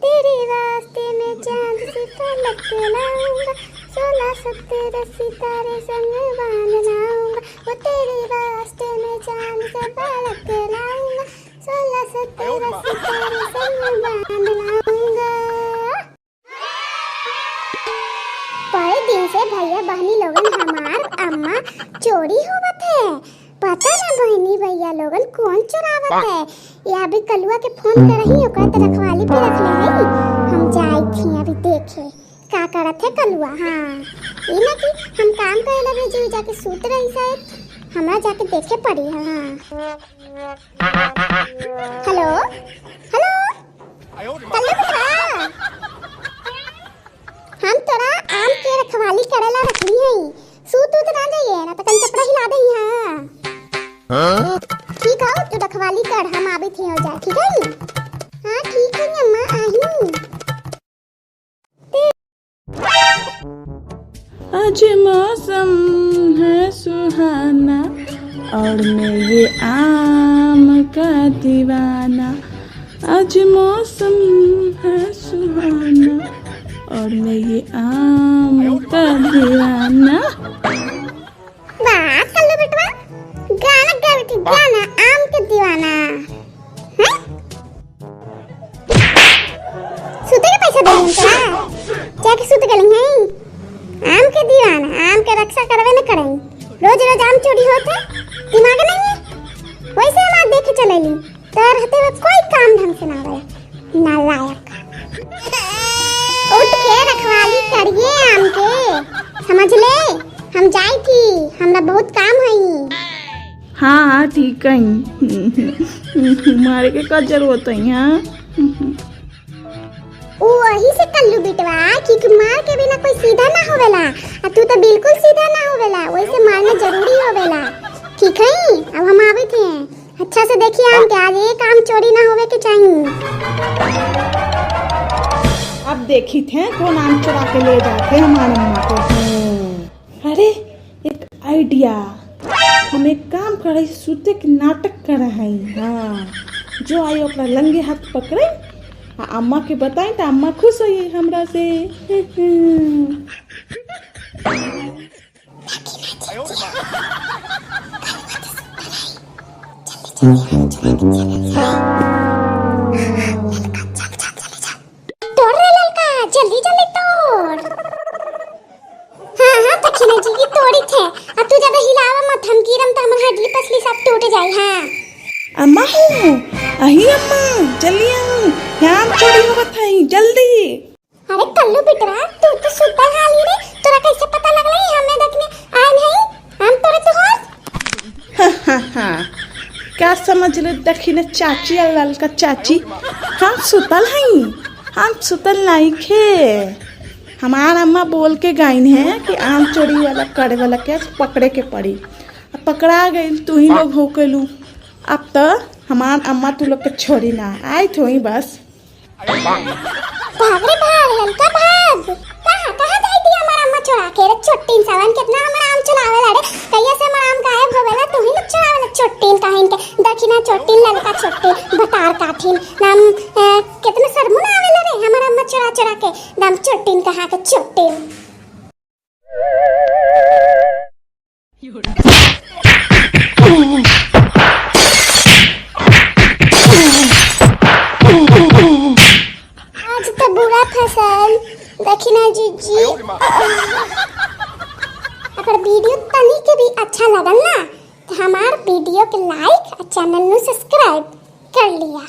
तेरे रास्ते में चांद सितारा लाऊंगा, 16 सितारे संग बांध लाऊंगा। वो तेरे रास्ते में चांद से बालक लाऊंगा, 16 सितारे संग बांध लाऊंगा। बड़े दिन से भैया बहनी लोगन हमार अम्मा चोरी होवत है। पता ना बहनी भैया लोगन कौन चुरावत है। या अभी कलुआ के फोन करही ओकर त रखवाली पे रख ले हई। हम जाई थी अभी देखे का करत है कलुआ। हां ई ना कि हम काम करेला भेजी जाके सूत रही शायद, हमरा जाके देखे पड़ी। हां हेलो हेलो कल्लू बेटा, हम तोरा आम के रखवाली करेला रखली हई। सूत उत ना जाइए ना तो कहीं चपड़ा हिला दई। हां ठीक है तू रखवाली कर, हम आबे थे हो जा। ठीक है हां ठीक है अम्मा आई। आज मौसम है सुहाना और मैं ये आम का दीवाना। आज मौसम है सुहाना और मैं ये आम का दीवाना। वाह कल्लू बेटवा गाना गावे थी, गाना आम के दीवाना। हैं सूते के पैसा दे का जाके सूत गली हैं। आम के दीवाना, आम के रक्षा करवे न करें। रोज रोज आम चोरी होते दिमाग नहीं है। वैसे हम देखे चलेली तो रहते हुए कोई काम ढंग से ना आवे नालायक। उठ के रखवाली करिए आम के, समझ ले। हम जाई थी, हमरा बहुत काम हई। हाँ हाँ ठीक है, मारे के का जरूरत है। हाँ वही से कल्लू बिटवा कि मार के बिना कोई सीधा ना होवेला। तू तो बिल्कुल सीधा ना होवेला, वैसे मारना जरूरी होवेला। ठीक है अब हम आवे थे। अच्छा से देखिए हम क्या आज एक आम चोरी ना होवे के चाहिए। अब देखी थे कौन आम चुरा के ले जाते हमारे अम्मा को। अरे एक आइडिया, हम एक काम करे सूते के नाटक कर है। हाँ जो आई ओकरा लंगे हाथ पकड़े अम्मा के बताएं तो अम्मा खुश होई हमरा से। तोड़ रे ललका, जल्दी जल्दी तोड़। हाँ हाँ दक्षिणा जी की तोड़ी थे। अब तू ज्यादा हिलावा मत, हम गिरम तो हमार हड्डी पसली सब टूट जाए। हाँ अम्मा हूँ अही अम्मा जल्दी आओ, यहाँ चोरी होवत है जल्दी। अरे कल्लू बिटवा तू तो सुता हाली रे, तोरा कैसे पता लगले हमें देखने आए नहीं? हम तोरे तो हाँ क्या समझ ले दक्षिण चाची और ललका चाची। हम सुतल हैं, हम सुतल नहीं खे। हमार अम्मा बोल के गाइन है कि आम चोरी वाला करे वाला के पकड़े के पड़ी। अब पकड़ा गई तू ही लोग हो के लू। अब तो हमार अम्मा तू लोग के छोड़ी ना आई थो ही बस। भाग रे भाग ललका भाग। कहाँ जाई थी हमार अम्मा चुरा के रे छोटीन सावन कितना हमार आम चुरावे ला रे। कहिया से हमार आम गायब होवेला तू ही लोग चुरावे ला छोटीन काहिन के। दक्षिणा छोटीन ललका छोटीन बतार काठिन नाम कितना शर्म ना आवेला रे हमार अम्मा चुरा के नाम छोटीन कहा के छोटीन। आज तो बुरा फसल दक्षिणा जी। अगर वीडियो तनी के भी अच्छा लगल ना तो हमार वीडियो के लाइक और चैनल नु सब्सक्राइब कर लिया।